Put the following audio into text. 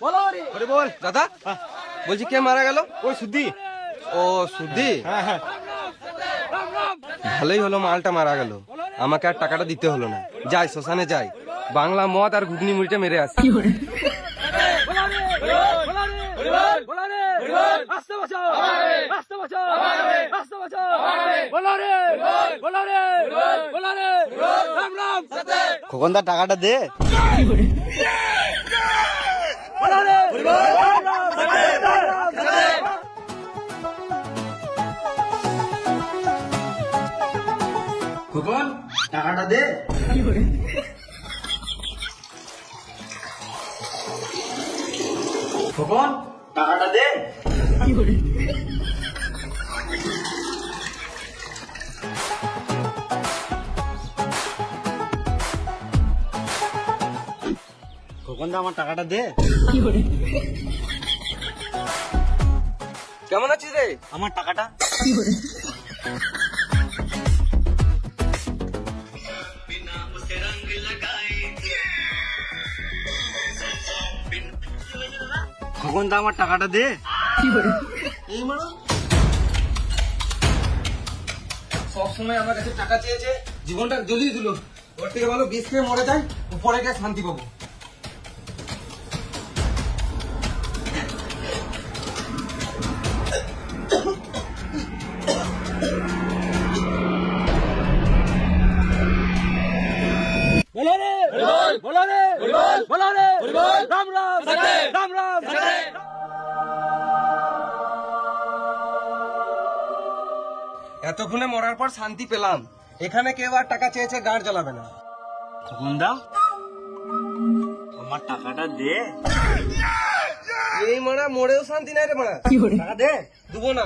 বল দাদা, বলছি কে মারা গেল? ওই সুদ্দি। ও সুধি, হ্যাঁ। ভালোই হলো মালটা মারা গেল, আমাকে আর টাকাটা দিতে হলো না। যাই শ্মশানে যাই, বাংলা মদ আর ঘুগনি মুড়িটা মেরে আসি। খোকনদা টাকাটা দে। খোকন টাকাটা দে। খোকন টাকাটা দে। খোকনদা আমার টাকাটা দে। কেমন আছিস রে? আমার টাকাটা। খোকনদা আমার টাকাটা দে। এই মানো সবসময় আমার কাছে টাকা চেয়েছে, জীবনটা জ্বলিয়ে দিল। ওর থেকে ভালো বিষ খেয়ে মরে যায়, উপরে গিয়ে শান্তি পাবো। এতক্ষণে মরার পর শান্তি পেলাম। এখানে কেউ আর টাকা চেয়েছে গাড় জ্বালাবে না। খোকনদা আমার টাকাটা দে। এই মারা মরেও শান্তি নাই রে মারা। টাকা দে। দেবো না।